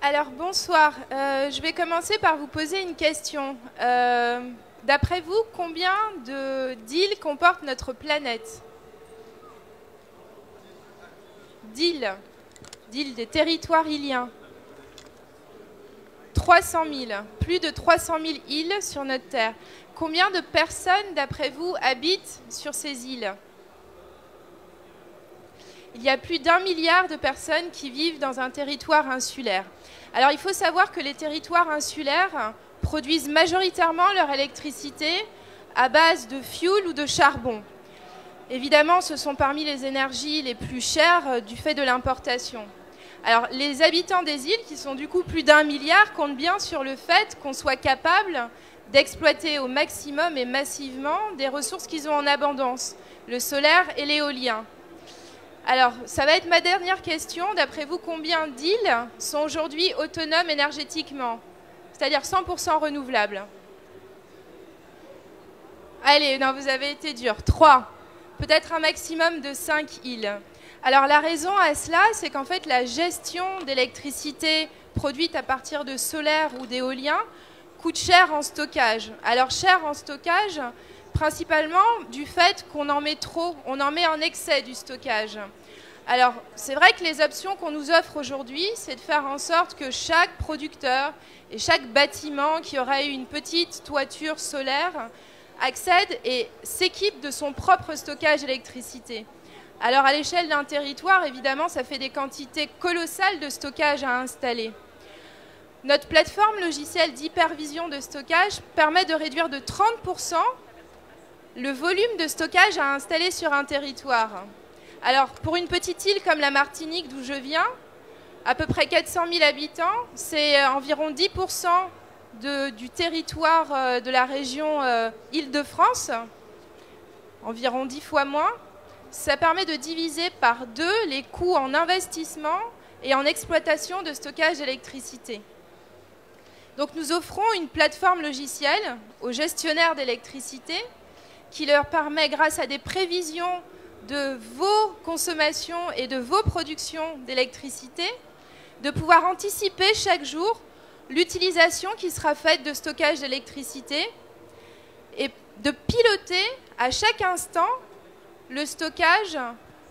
Alors bonsoir, je vais commencer par vous poser une question. D'après vous, combien d'îles comporte notre planète? D'îles des territoires îliens. 300 000, plus de 300 000 îles sur notre Terre. Combien de personnes, d'après vous, habitent sur ces îles? Il y a plus d'1 milliard de personnes qui vivent dans un territoire insulaire. Alors il faut savoir que les territoires insulaires produisent majoritairement leur électricité à base de fioul ou de charbon. Évidemment, ce sont parmi les énergies les plus chères du fait de l'importation. Alors les habitants des îles, qui sont du coup plus d'1 milliard, comptent bien sur le fait qu'on soit capable d'exploiter au maximum et massivement des ressources qu'ils ont en abondance, le solaire et l'éolien. Alors, ça va être ma dernière question. D'après vous, combien d'îles sont aujourd'hui autonomes énergétiquement, c'est-à-dire 100% renouvelables? Allez, non, vous avez été dur. 3. Peut-être un maximum de 5 îles. Alors, la raison à cela, c'est qu'en fait, la gestion d'électricité produite à partir de solaire ou d'éolien coûte cher en stockage. Alors, cher en stockage, principalement du fait qu'on en met trop, on en met en excès du stockage. Alors, c'est vrai que les options qu'on nous offre aujourd'hui, c'est de faire en sorte que chaque producteur et chaque bâtiment qui aurait une petite toiture solaire accède et s'équipe de son propre stockage d'électricité. Alors, à l'échelle d'un territoire, évidemment, ça fait des quantités colossales de stockage à installer. Notre plateforme logicielle d'hypervision de stockage permet de réduire de 30% le volume de stockage à installer sur un territoire. Alors, pour une petite île comme la Martinique, d'où je viens, à peu près 400 000 habitants, c'est environ 10% du territoire de la région Île-de-France, environ 10 fois moins. Ça permet de diviser par 2 les coûts en investissement et en exploitation de stockage d'électricité. Donc, nous offrons une plateforme logicielle aux gestionnaires d'électricité qui leur permet, grâce à des prévisions de vos consommations et de vos productions d'électricité, de pouvoir anticiper chaque jour l'utilisation qui sera faite de stockage d'électricité et de piloter à chaque instant le stockage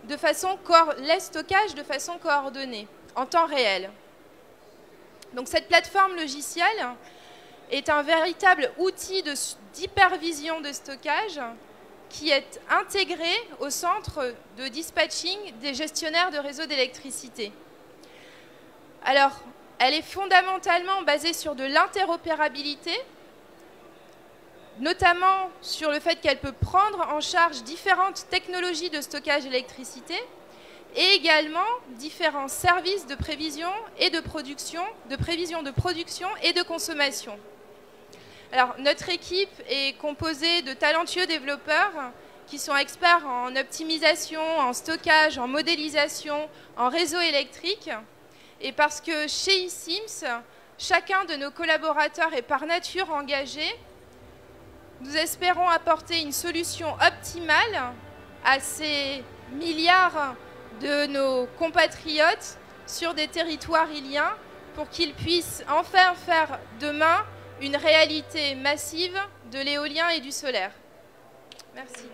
de façon coordonnée, en temps réel. Donc cette plateforme logicielle est un véritable outil d'hypervision de stockage qui est intégré au centre de dispatching des gestionnaires de réseaux d'électricité. Alors, elle est fondamentalement basée sur de l'interopérabilité, notamment sur le fait qu'elle peut prendre en charge différentes technologies de stockage d'électricité et également différents services de prévision et de production, de prévision de production et de consommation. Alors, notre équipe est composée de talentueux développeurs qui sont experts en optimisation, en stockage, en modélisation, en réseau électrique. Et parce que chez eSIMS, chacun de nos collaborateurs est par nature engagé, nous espérons apporter une solution optimale à ces milliards de nos compatriotes sur des territoires îliens pour qu'ils puissent enfin faire demain une réalité massive de l'éolien et du solaire. Merci.